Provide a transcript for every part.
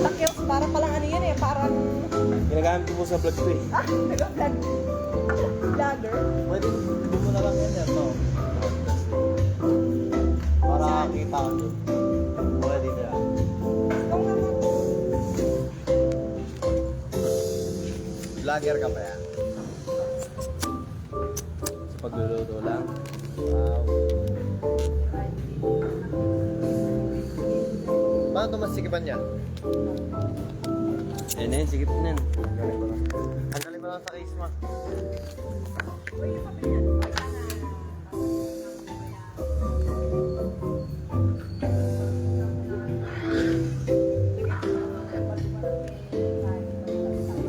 Takils, para palang ano yan eh, parang... Ginagamit ko po sa vlog ko eh. Ah, nag-vlog. Vlogger. Pwede, doon mo na lang yan yan, no? Para kita ko doon. Pwede na. Ikaw naman. Vlogger ka pa yan. Sa pagluluto lang. Wow. Paano ito masikipan niya? Ayun na yun, sigip na yun. Ang galing mo lang sa case mo. Uy, yung sabi niya.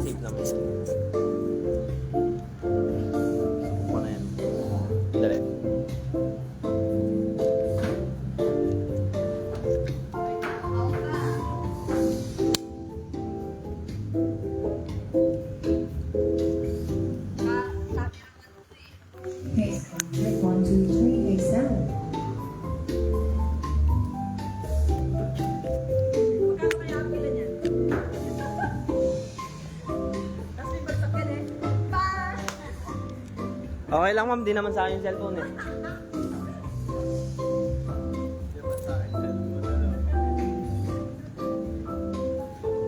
Safe naman. Ano na yan? Dali. Okay, like 1, 2, 3, hey, sound. Magkano kaya ang pila niyan? Tapos may bagsak yan eh. Pa! Okay lang ma'am, di naman sa akin yung cellphone eh.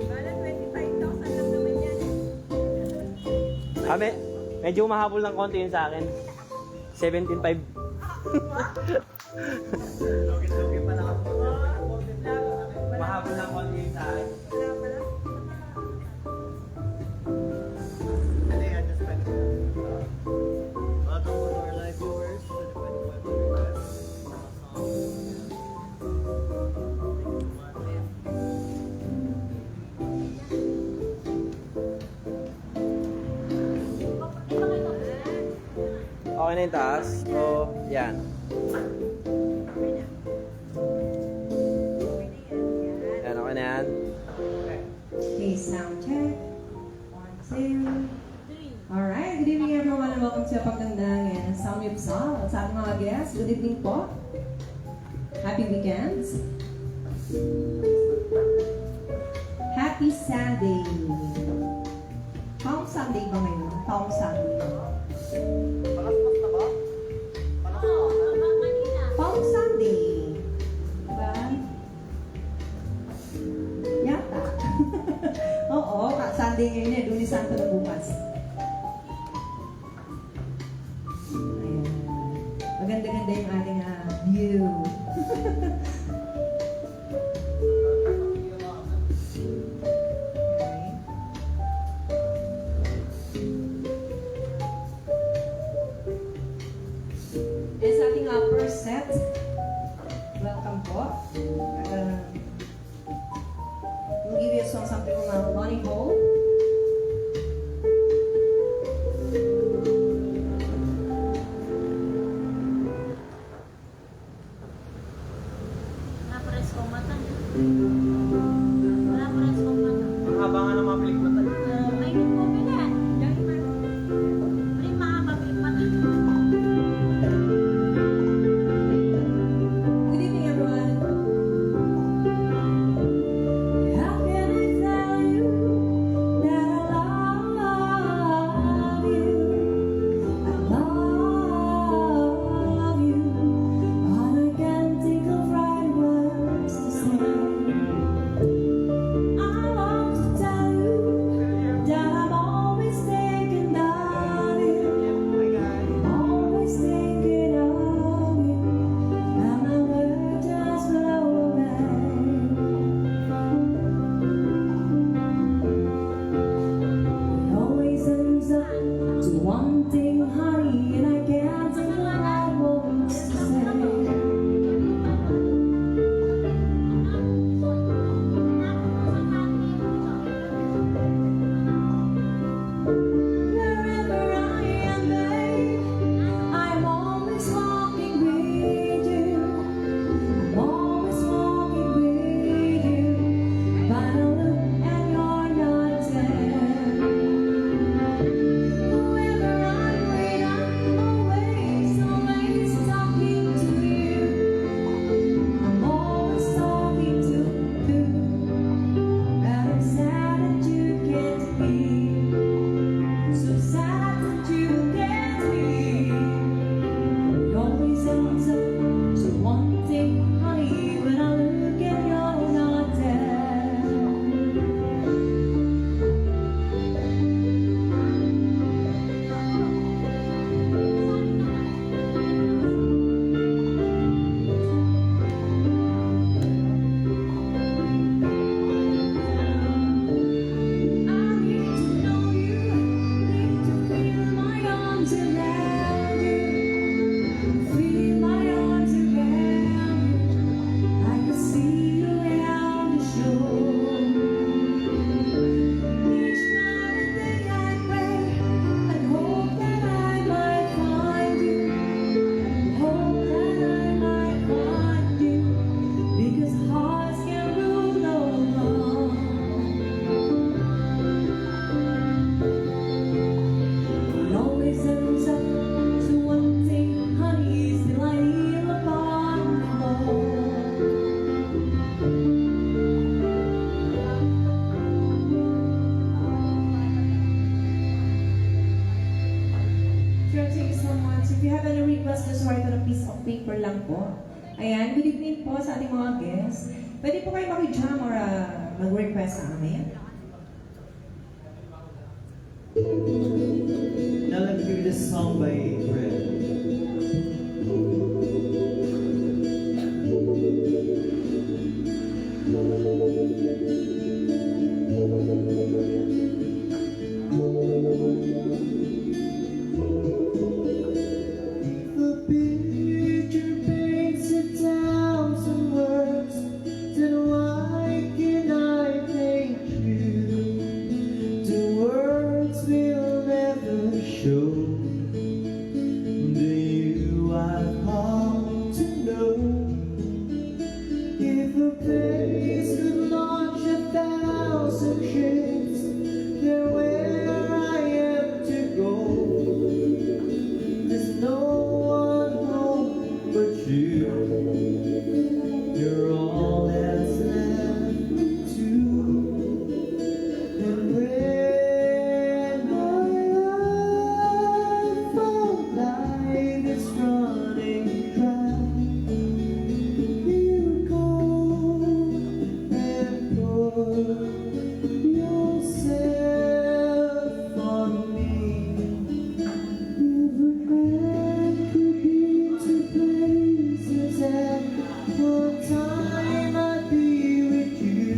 Bala, 25,000 lang naman yan. Kami, medyo mahabol ng konti yun sa akin. 17.5. Lugin-lugin pa lang ako. Mahabol ng konti yun sa akin. Wala pala. Hindi, I just spent it. Welcome to our live viewers. Okay na yung taas. So, yan. Yan, okay na yan. Okay, sound check. 1, 2. Alright, good evening everyone and welcome to Apag and Sound Yupsal. Sa ating mga guests, good evening po. Happy weekends. Happy Sunday. Palm Sunday ba ngayon? Palm Sunday. Palaspas na ba? Palaspas na? Palm Sunday. Diba? Yata. Oo, Sunday ngayon eh. Lunes Santo na bukas. Ayan. Maganda-ganda yung ating view. Okay. And sa ating first set, welcome po. We'll give you a song, something from Bonnie Hole. Napares kong mata. Wala pares kong mata. Ang haba nga ng mga pelikula tayo. May po pila. May mahaba yung mata. Good evening, everyone. How can I tell you so much. If you have any request, just write on a piece of paper lang po. Ayan, good evening po sa ating mga guests. Pwede po kayo maki-jam or mag-request sa amin. Now let me give you this song by Red. The picture paints a thousand words, then why can I paint you? The words will never show the you I've come to know. If a place could launch 1,000 ships, then where I am to go. There's no one home but you. You're all that's left to. And when my life felt like it's running dry, you go and put yourself on me. Could be two places at one time. I'd be with you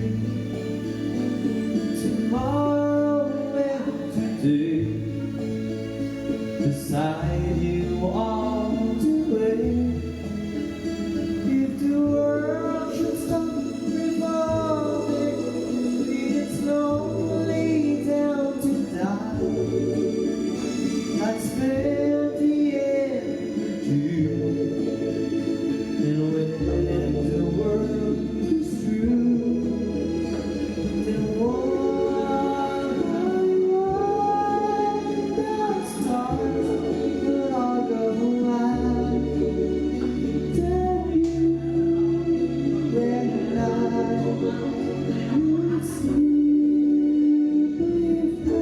tomorrow and today, beside you all the way. If the world should stop revolving, it's slowly down to die, I'd spend the end with you. And when the world is through, then one by one the stars will all go out. Tell you when I would sleep with my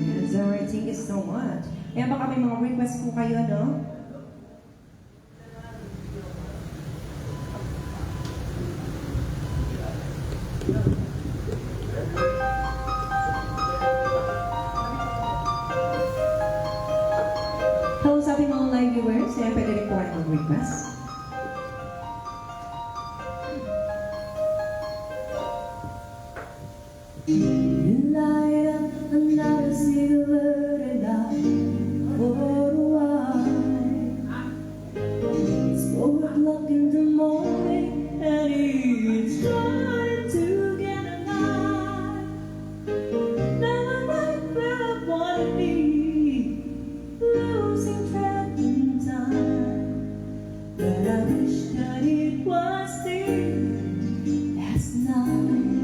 Yes, alright, thank you so much. Ayan, baka may mga request po kayo, no? Hello sa ating mga live viewers. Ayan, pwede rin po kayo mag-request. You light up another cigarette light for a while. It's 4 o'clock in the morning and it's trying to get alive. Never right where I wanna be, losing track in time. But I wish that it was still last night.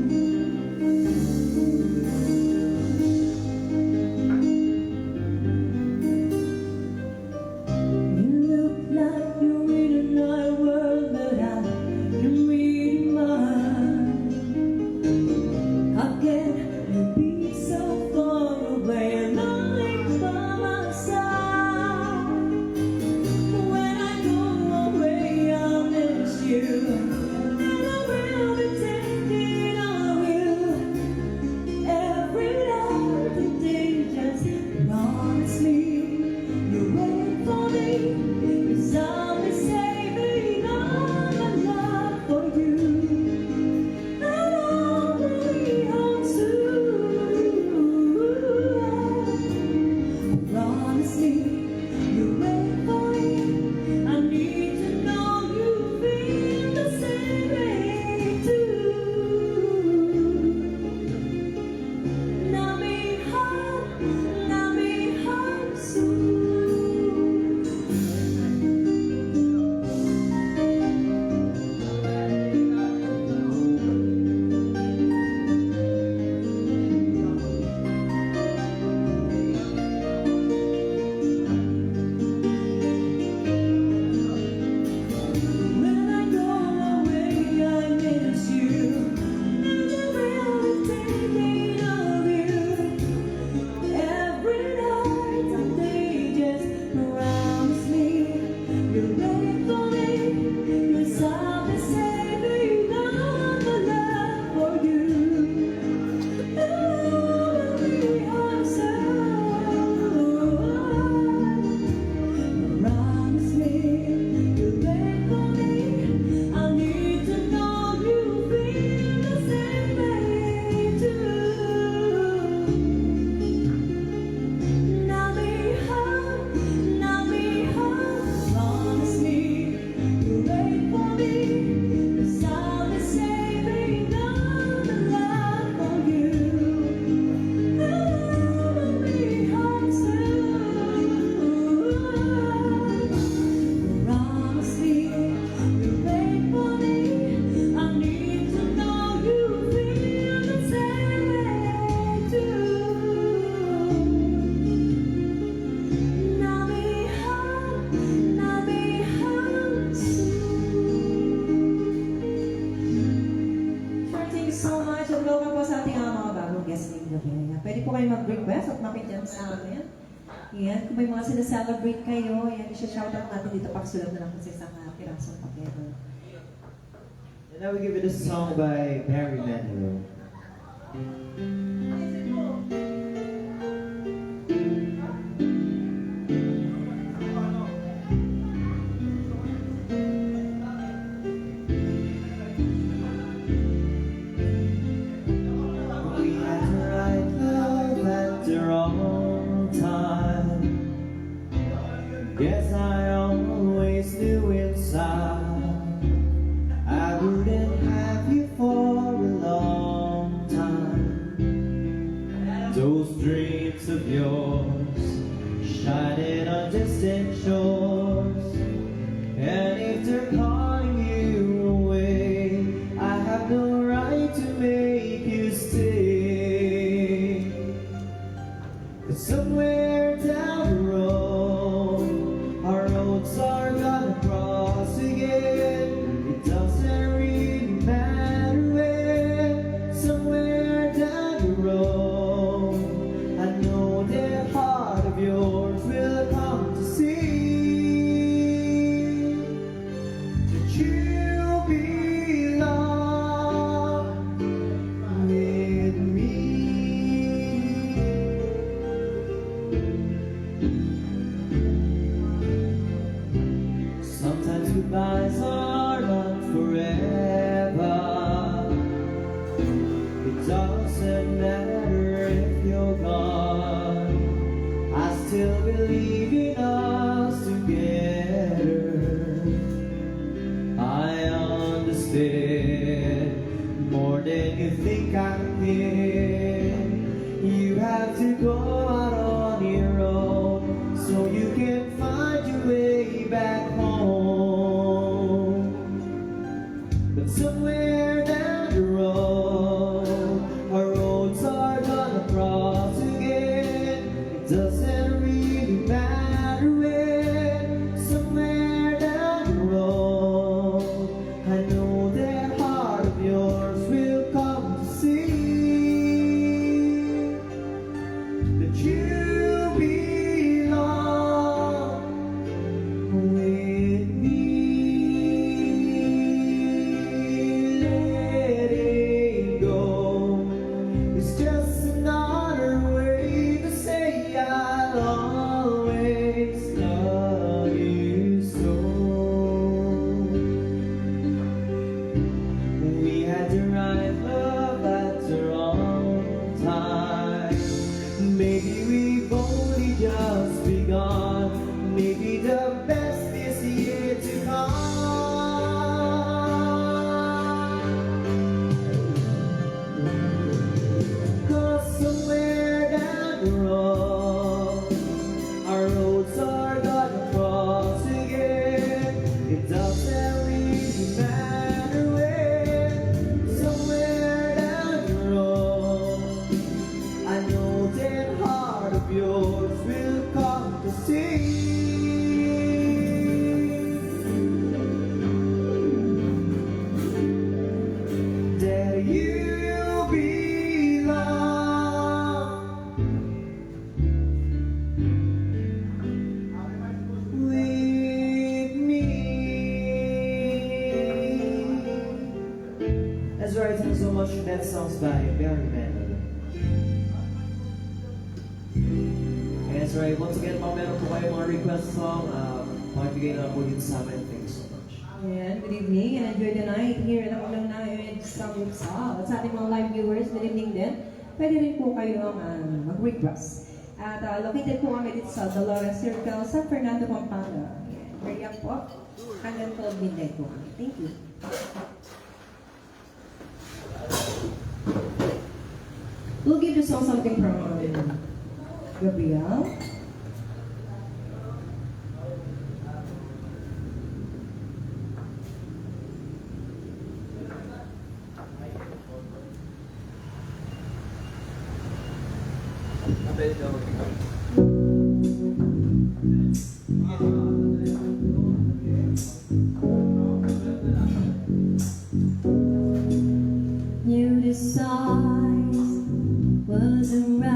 Ayan. Pwede po kayo mag-request at makidyan sa amin. Ayan. Kung may mga sinaselebrate kayo, ayan, isa-shoutout natin dito. Pakisulat na lang po sa isang pirasong papel. And now we give it a song by Barry Manilow. We had the right love at the wrong time. Guess I always knew inside I wouldn't have you for a long time. Those dreams of yours shining on distant shores, and if they're calling you away, I have no right to make you stay. 'Cause somewhere down the road, our roads are gonna cross again. It doesn't really matter where. Somewhere down the road, I know that heart of yours will come to see that you belong with me. Sometimes goodbyes are not forever. It doesn't matter if you're gone. I still believe in us together. I understand more than you think I can. You have to go out on your own so you can find your way back home. But somewhere down the road, our roads are gonna cross again. It doesn't really matter where. Somewhere down the road, I know that heart of yours will come to see that you belong with me. Letting go is just another way to say I'll always love you so. We had the right love at the wrong time. Maybe we've only just begun. Maybe the best is yet to come. 'Cause somewhere down the road, our roads are gonna cross again. It doesn't really matter where. Somewhere down the road, I know that heart of yours will come to see that you belong with me. That's right, thank you so much. That sounds by Barry Manilow. That's right, once again, mga meron po kayo mga request song, pakibigay na po dito sa amin. Thank you so much. Ayan, good evening and enjoy the night here at Apag sa Samyupsal. At sa ating mga live viewers, good evening din. Pwede rin po kayo mag-request. At located po kami dito sa Dolores Circle, San Fernando, Pampanga. Ayan, hurry up po. Hanggang 12 midnight po kami. Thank you. We'll give you something from Gabriel. Knew the size wasn't right.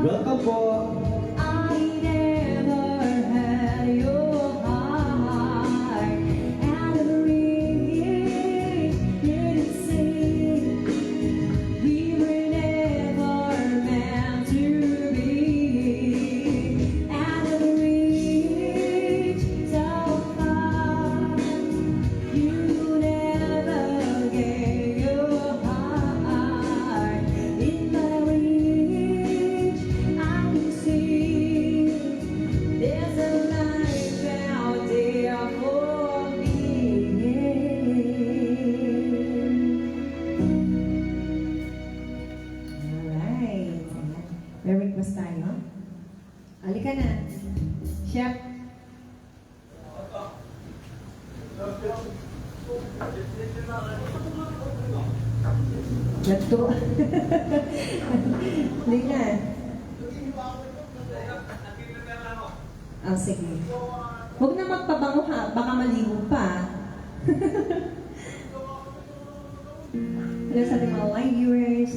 Welcome po. I never had your heart, and the ring didn't say we were never meant to be, and the reach so far. You never gave your heart in my reach. I can see there's a life out there for me. Alright. May request tayo? Halika na. Chef. Nagto. Hindi na. Sige. Huwag na magpabango ha, baka maligo pa. Hello sa ating mga live viewers.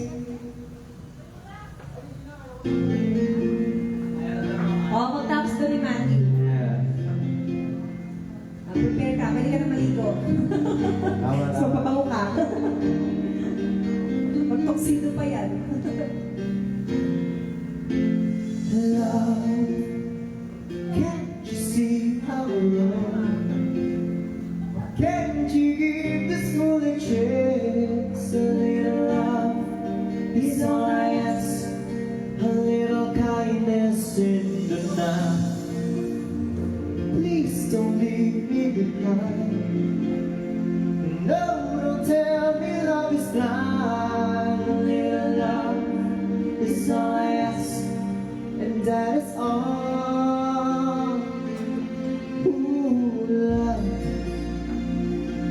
Magtapos doon ni Matthew. Yeah. Prepare ka, pwede ka na maligo. Tama, So, tama. pabango ka. Magtoksido pa yan. Love, can't you see how wrong? Can't you give this fool a chance? A little love is all I ask. A little kindness in the night. Please don't leave me behind. No, don't tell me love is blind. A little love is all I ask, and that is all. Ooh, love,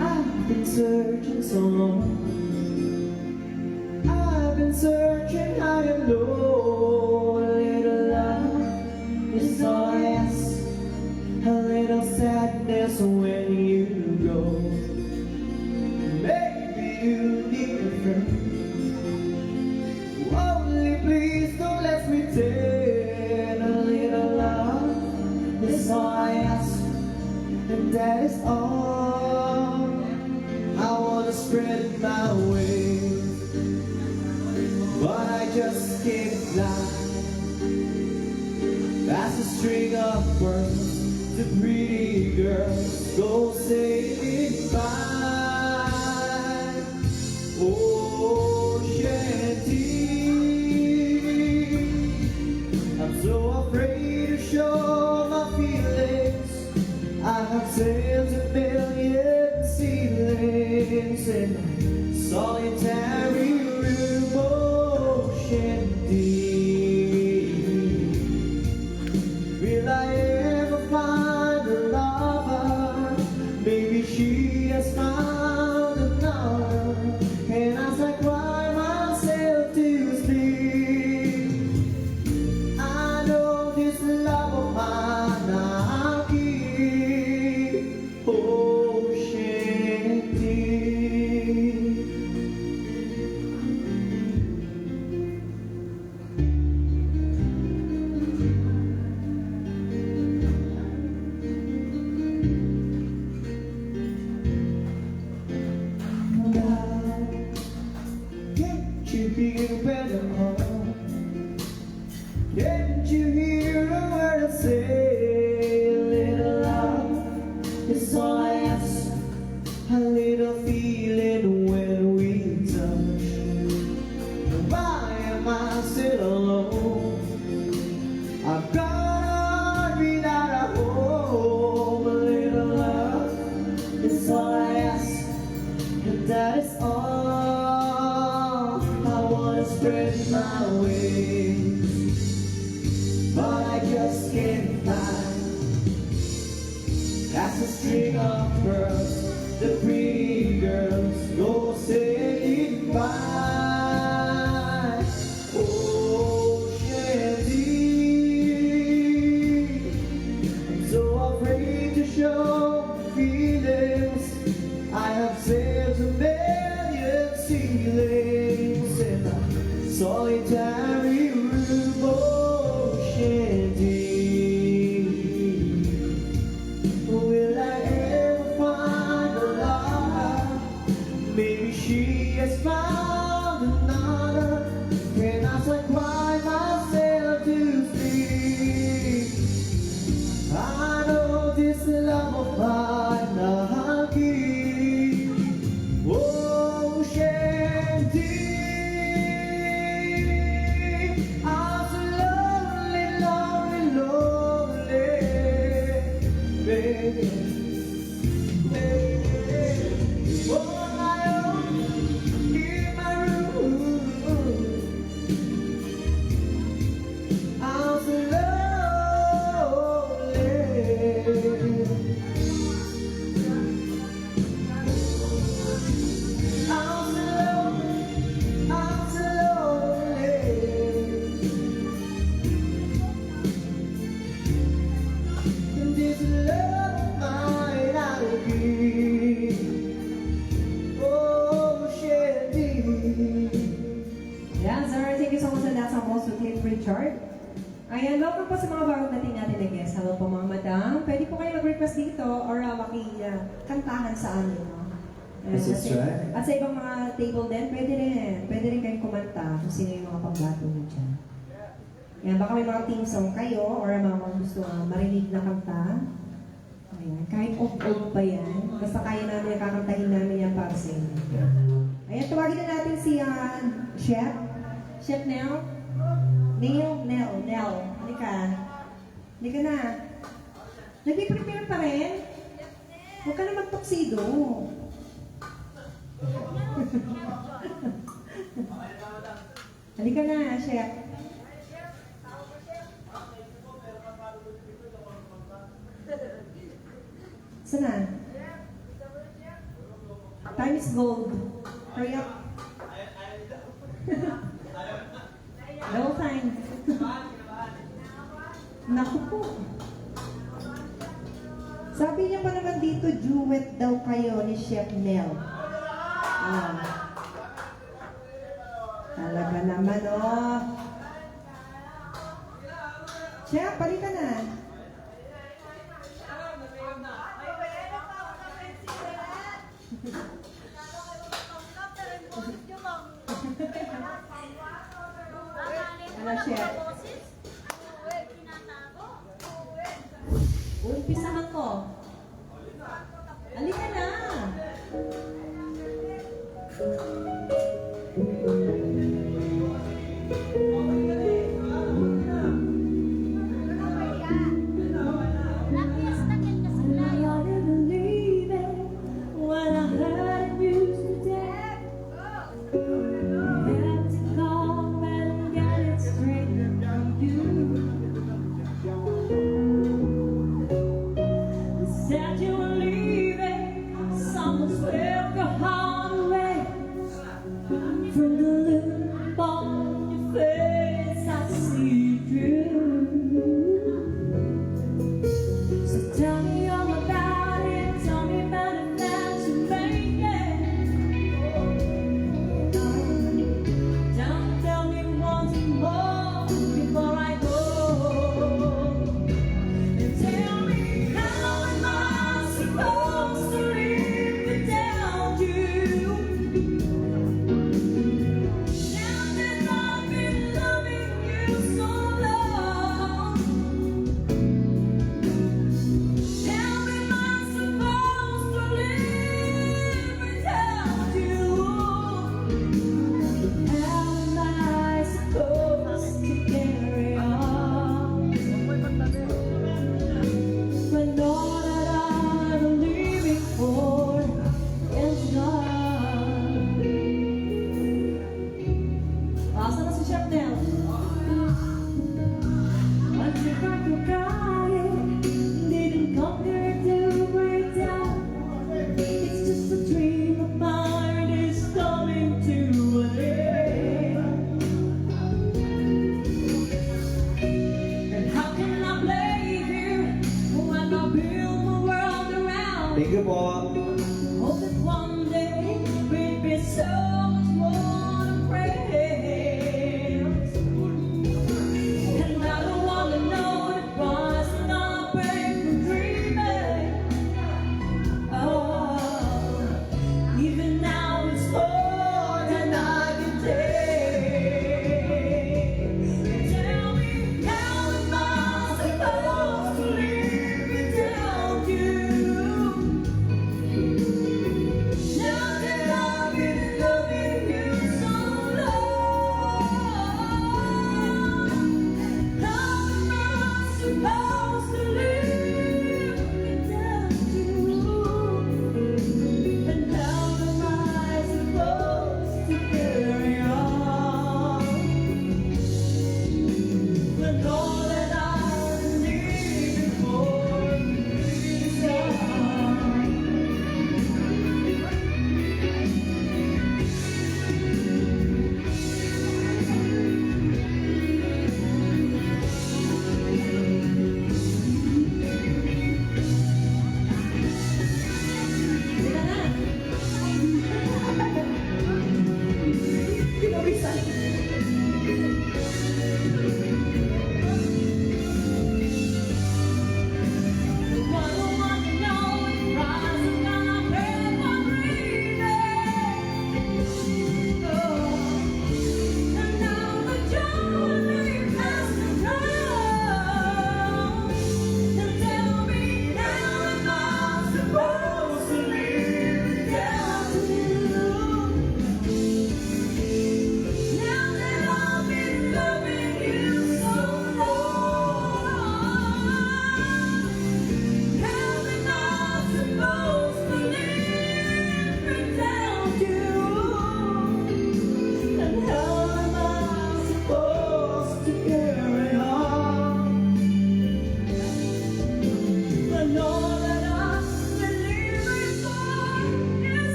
I've been searching so long. I've been searching high and low. A little love is all I ask. A little sadness when you go. Maybe you need a friend. Only please don't let me pretend. A little love is all I ask, and that is all. I wanna spread my wings, but I just can't fly. That's a string of pearls. The pretty girls go say goodbye. Oh, Shanty, I'm so afraid to show my feelings. I have sailed a million ceilings in solitary room. Oh, Shanty, will I ever find a lover? Maybe she has found another. And as I cry myself to sleep, I know this love of mine I'll keep. Oh, Shanty. Can't you feel better home? Can't you hear a word I say? A little love is all I ask. A little feeling when we touch. Why am I still alone? I've got a heart without a home. A little love is all I ask, and that is all. I wanna spread my wings, but I just can't fly. That's a string of pearls. The pretty girls go say goodbye. Oh, Shanty, I'm so afraid to show feelings. I have sailed a million ceilings in a solitary room. Oh, Thank you so much and that's almost to Cliff Richard. Ayan, welcome po sa mga bagong dating natin na guests. Hello po mga madam. Pwede po kayo mag-request dito or kantahan sa amin. No? Ayan, Yes, that's right. At sa ibang mga table din, pwede rin. Pwede rin kayong kumanta kung sino yung mga pambato nyo dyan. Ayan, baka may mga team song kayo or mga gusto marinig na kanta. Ayan, kahit off-off pa yan. Basta kaya namin, kakantahin namin yan para sa inyo. Ayan, tawagin na natin si Chef. Chef Nel. Nel. Halika. Halika na. Nag-prepare pa rin? Huwag ka na mag-tuxedo. Halika na, Chef. Sana? Time is gold. Hurry up. No time. Naku po. Sabi niya pa naman dito, duet daw kayo ni Chef Nel. Talaga naman, oh. Chef, balik ka na. Ano, Chef? Umpisahan ko. Halika na. Said you were leaving, someone swept your heart away. From the look on your face, I see through. So tell me all about it, tell me about it that you made it. Don't tell me once more before I go. And tell me how am I supposed to live without you? Now that I've been loving you so long, how am I supposed to live without you? How am I supposed to carry on when all that I'm living for is gone? Asa na si Chef Nel? But you crack your crying, didn't come here to break down. It's just a dream of mine is coming to an end. And how can I blame you when I build my world around? Thank you po. Hope that one day we'll be so much more than friends. And I don't wanna know the price that I pay for dreaming. Oh, even now it's more than I can take. Tell me, how am I supposed to live without you?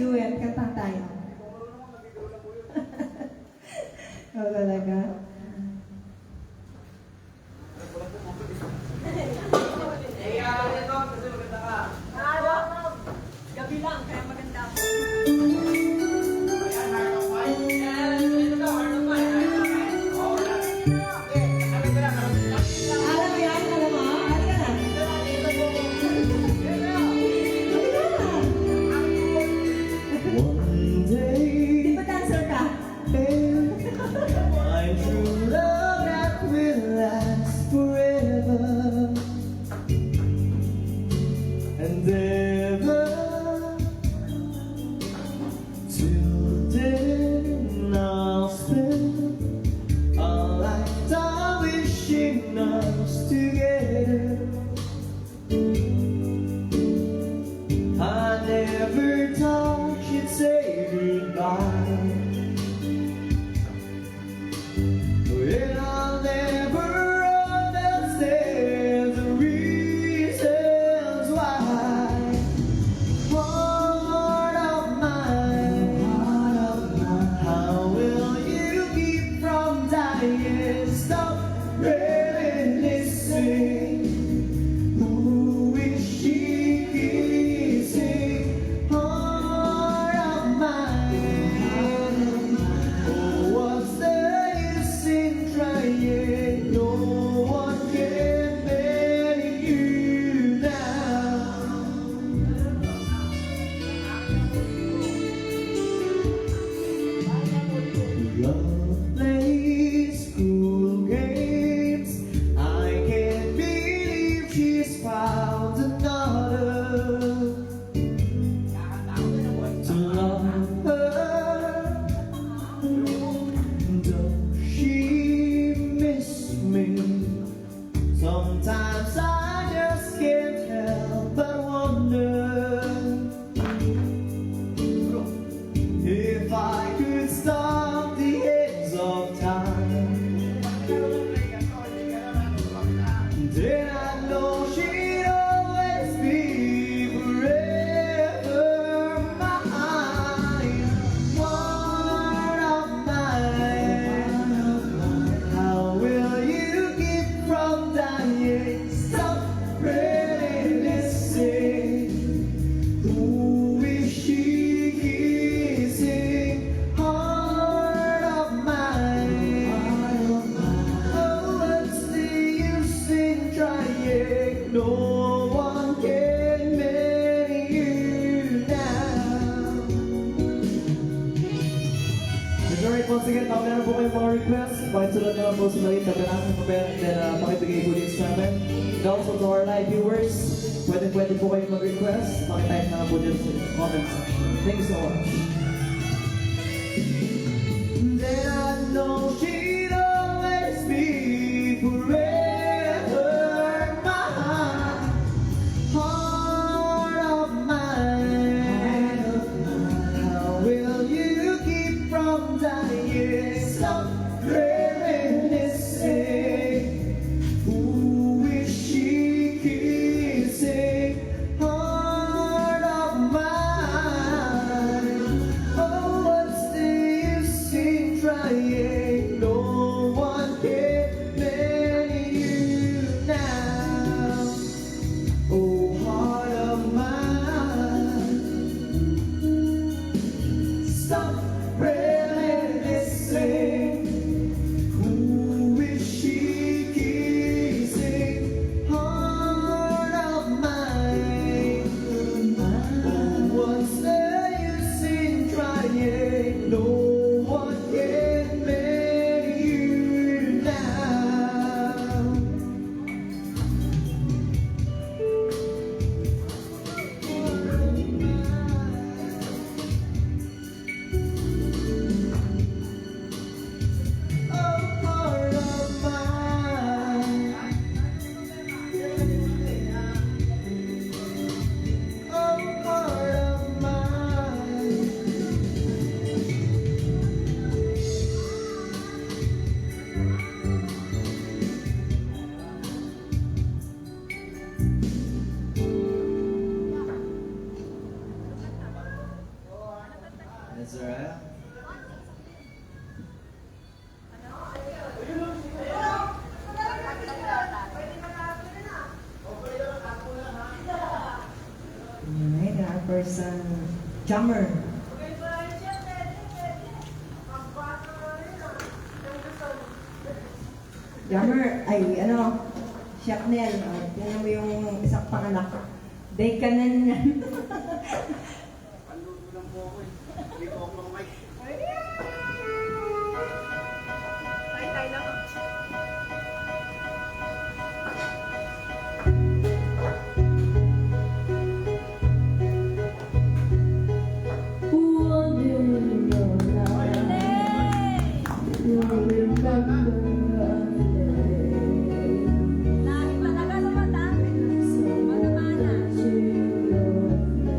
duet. Kanta tayo. Oh, talaga? Gabi lang, kaya maganda ako. Alam mo yan? Alam mo? Halika na. Halika na. One day, Di ba dancer ka? my true love that will last forever and ever. Till then, I'll spend a lifetime wishing us together. I never thought you'd say goodbye. And I'll never understand the reasons why. Heart of mine, how will you keep from dying? Stop reminiscing. Who is she kissing? Heart of mine. Oh, what's the use in trying? No one can marry you now. Love plays cool games. I can't believe she's found another to love her. Does she miss me? Sometimes I just can't help but wonder if I could stop the ends of time. Then I know she'd always be forever mine. One of mine. How will you keep from dying? Stop reminiscing. Who is she kissing? Heart of mine. Oh, what's the use in trying? No one can marry you now. Alright, once again, kung meron po kayong mga requests, pakisulat na lang po sa maliit na ganang papel and then pakibigay po din sa amin. And also to our live viewers, pwede po kayong mag-request, pakitype na lang po dyan sa comment section. Thank you so much. Then I know she'd always be forever mine. Heart of mine. How will you keep from dying? Stop reminiscing. Who is she kissing? Heart of mine. Oh, what's the use in trying? No one can marry you now. Oh, heart of mine. Stop reminiscing. Jammer. Jammer, ay ano, Shrapnel. Tingnan mo yung isang panganak. Day ka na yan. Tay lang. One day in your life, you'll remember a day. Lahi talaga sa mata. Someone that you love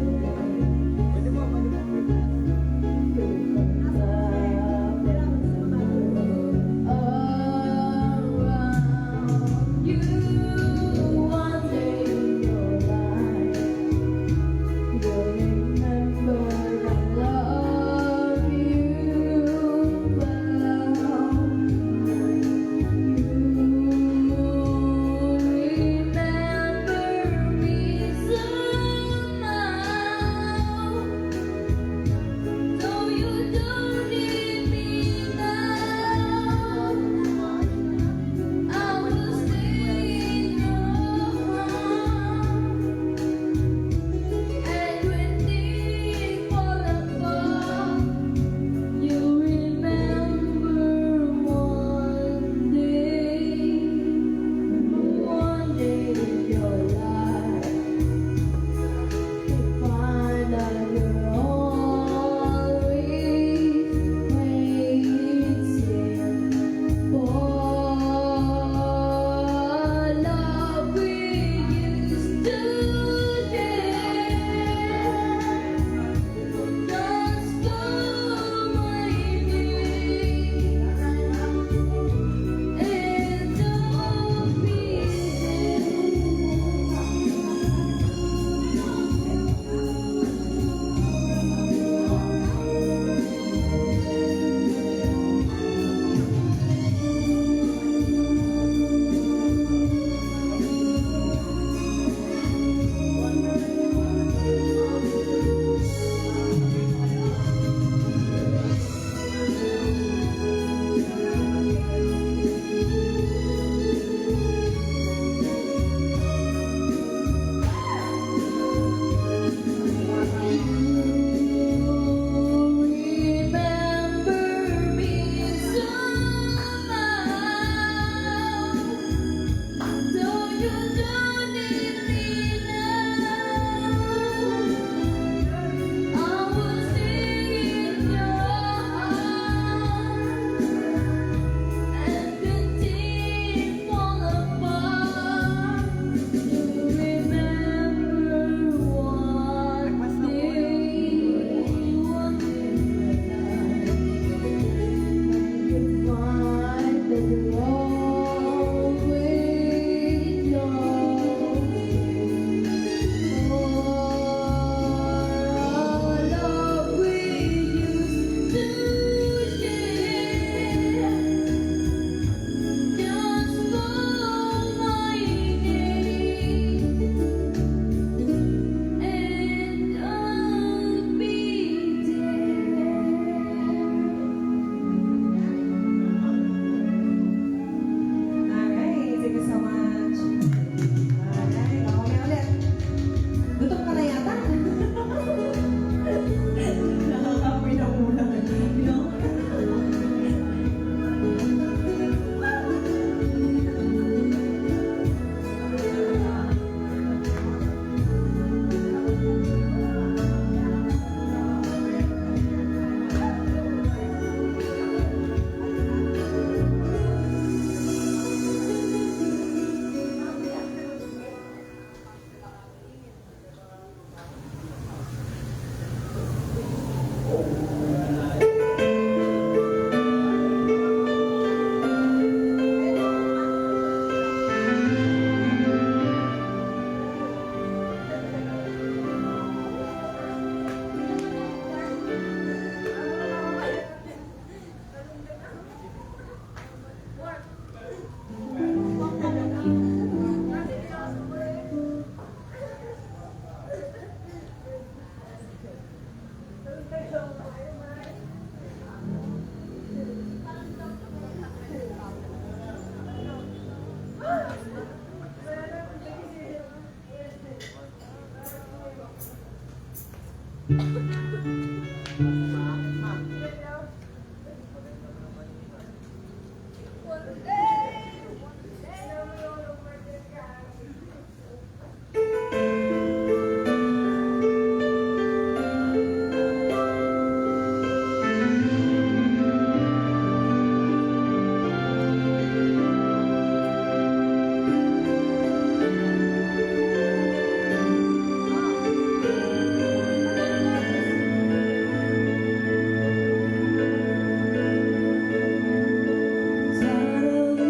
Tired of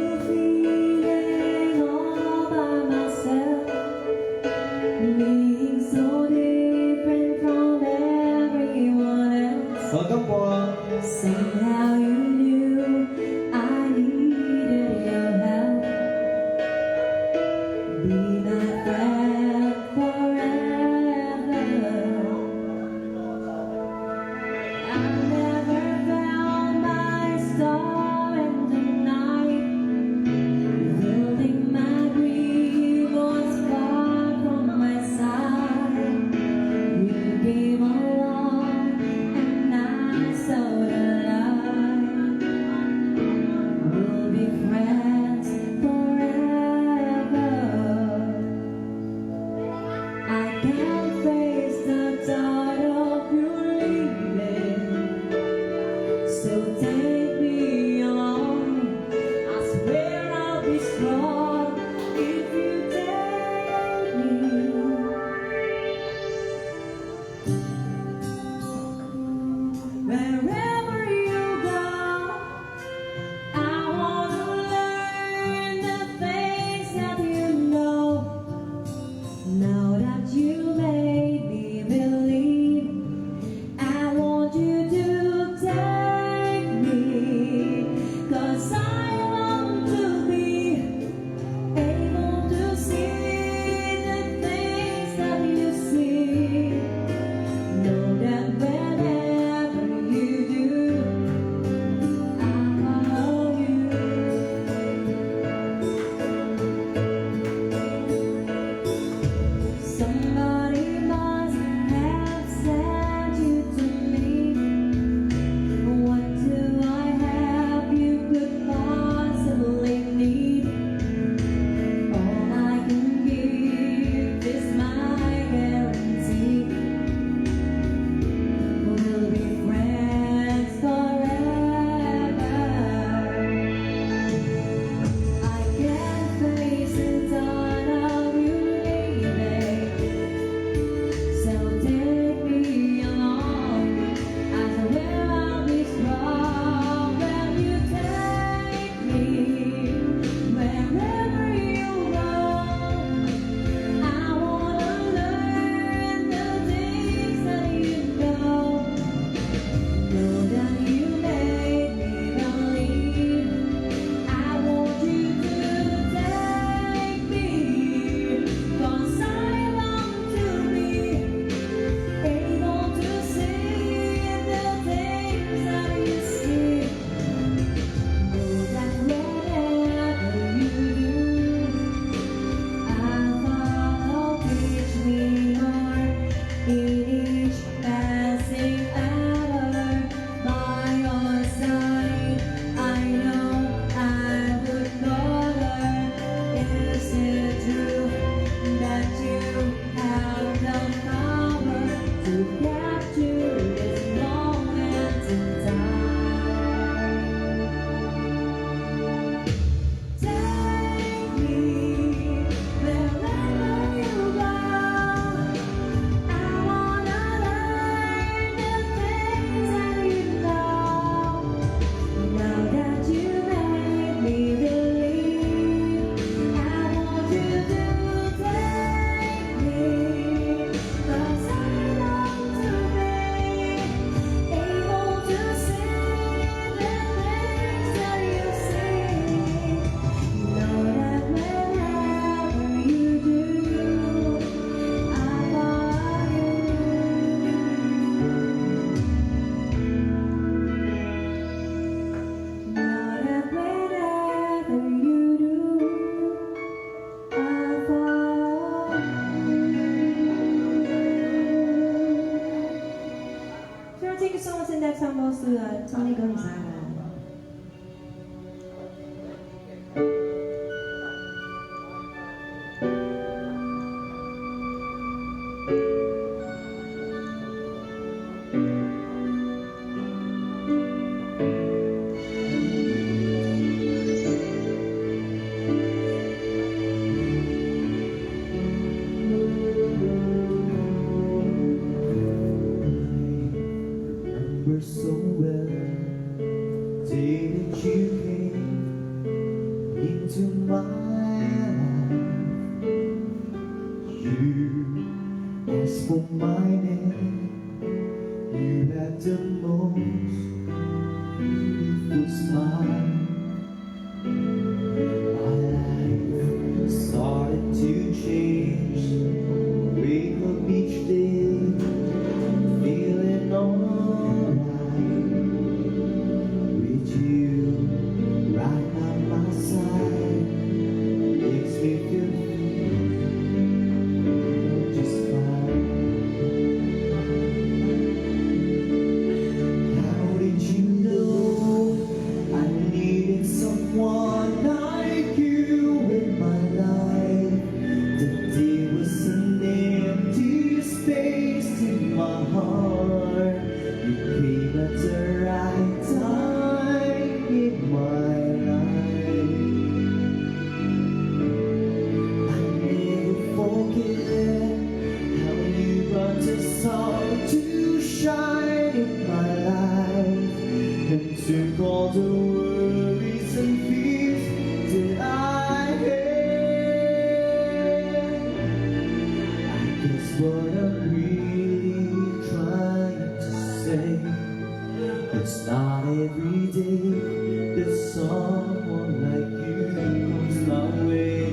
you came into my life. You asked for my name. You had the most beautiful smile. My life started to change. Wake up each day, feeling alright. With you right by my side, makes me feel just fine. How did you know I needed someone like you in my life? The day was an empty space in my heart. You came at the right time in my life. I never forget how you brought the sun to shine in my life and took all the worries and fears that I had. I guess what I'm really trying to say, it's not every day that someone like you comes my way.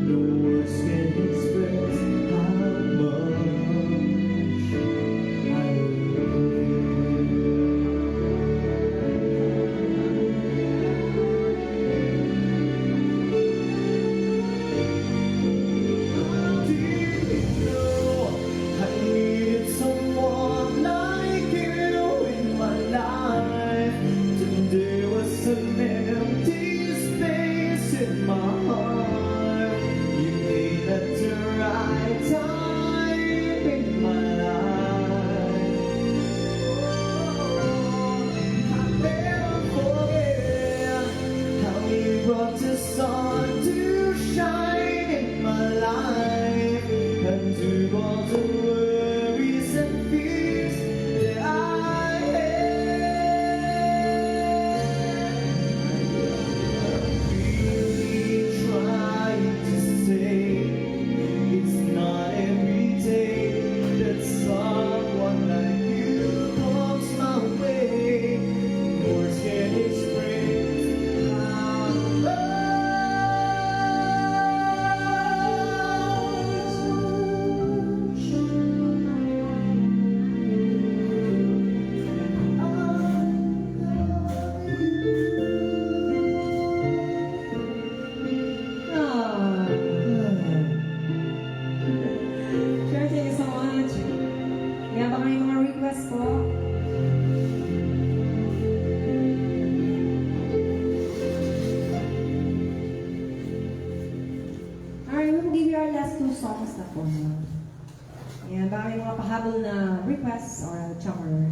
No words can express how much I love you. How did you know I needed someone like you in my life? There was an empty space in my heart. You came at the right time in my life. I'll never forget how you brought the sun to shine in my life and took all the worries and fears that I trying to say, it's not every day that someone like you comes my way. Words can't express how Ah. Sure, thank you so much. Yan ba kayo mga request po? Alright, we'll give you our last two songs na po. Yan ba kayo mga pahabol na requests or chummer?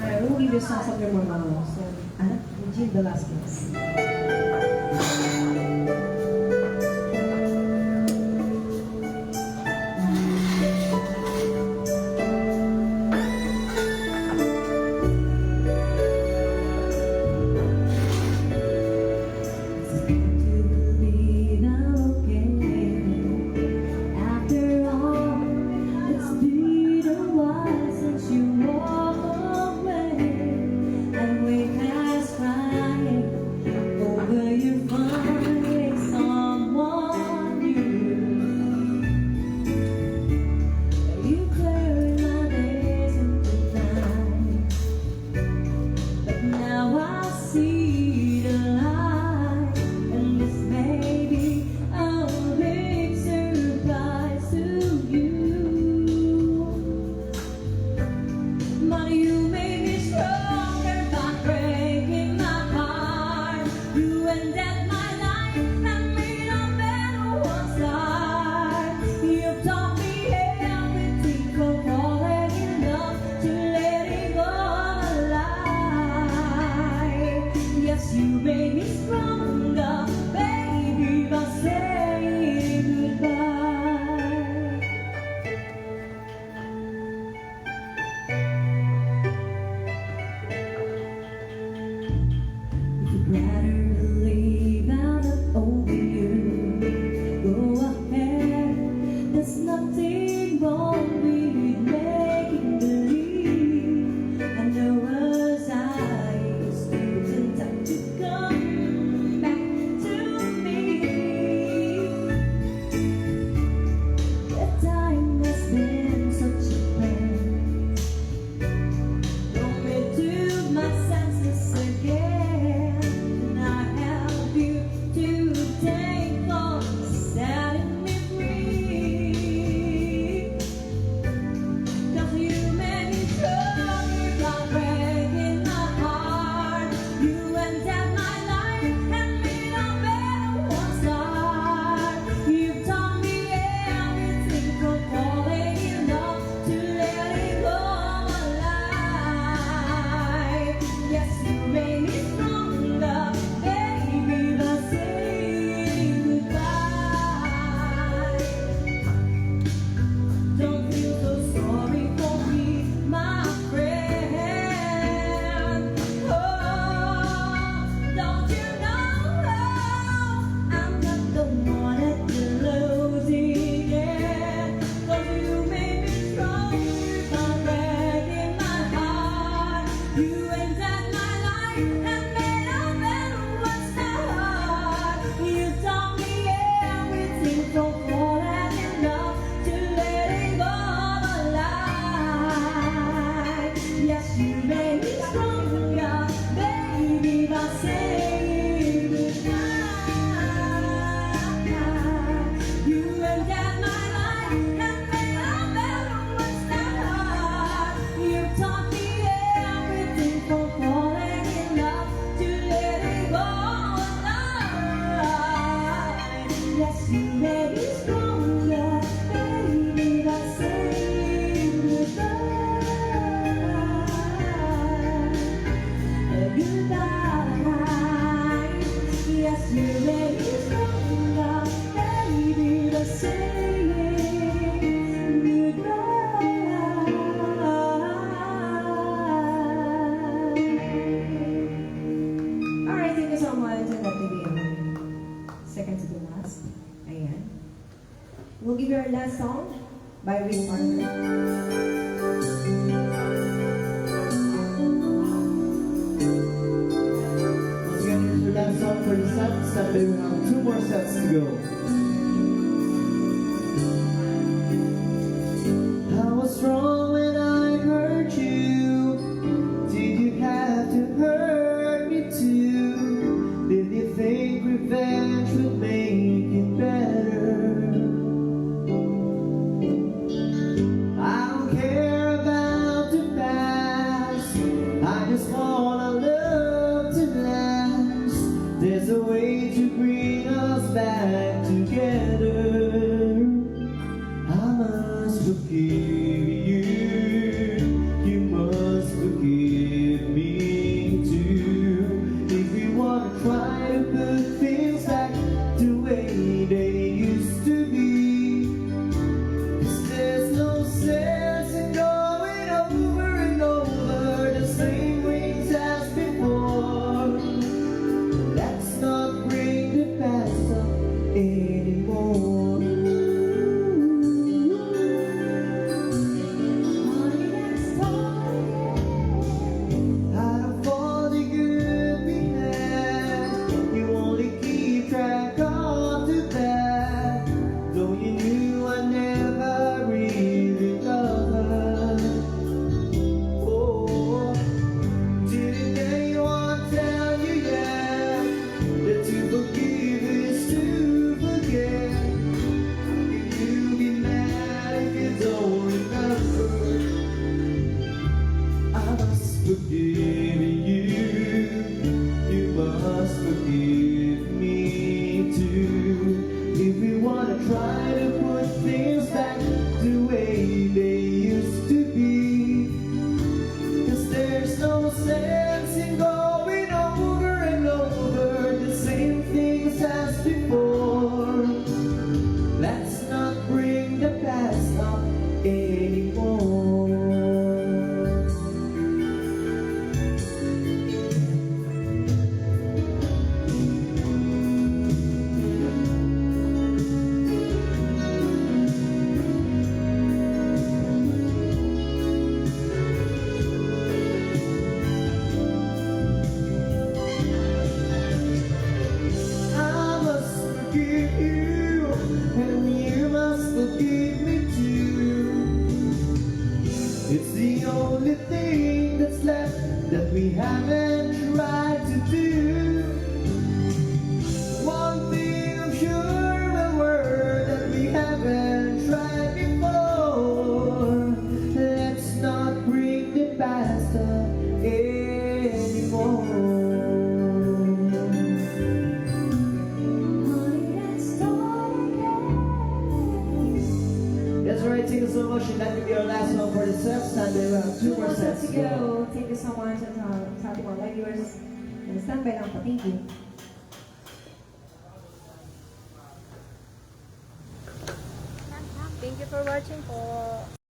Alright, we'll give you songs of your mama. So, Regine Velasquez. After all, it's been a while since you walked away, and we passed right over give you our last song by Rick Parker. Once again, here's your last song for the set. Sunday we have 2 more sets to go. I was wrong when I hurt you. Did you have to hurt me too? Did you think revenge would make it better? I don't care about the past. I just want our love to last. There's a way to bring us back together. I must forgive you. You must forgive me too. If we want to try to put things back the way they used to be, 'cause there's no sense in going over and over the same things as before. Let's not bring the past up anymore. Out of all the good we had, you only keep track of the bad. Though you knew I never really loved her. Oh, didn't anyone tell you yet that to forgive is to forget? How can you be mad if you don't remember? I must forgive you. You must forgive me too. If we wanna try to put things back the way they used to be, 'cause there's no sense in going over and over the same things as before. Let's not bring the past up anymore. I must forgive you, and you must forgive me too. It's the only thing that's left that we haven't tried to do. One thing I'm sure will work that we haven't tried before. Let's not bring the past up anymore. That's right, thank you so much. And that will be our last one for the set. Sunday we have 2 more sets to go. Thank you so much sa ating mga live viewers. And standby lang po. Thank you. Thank you for watching po.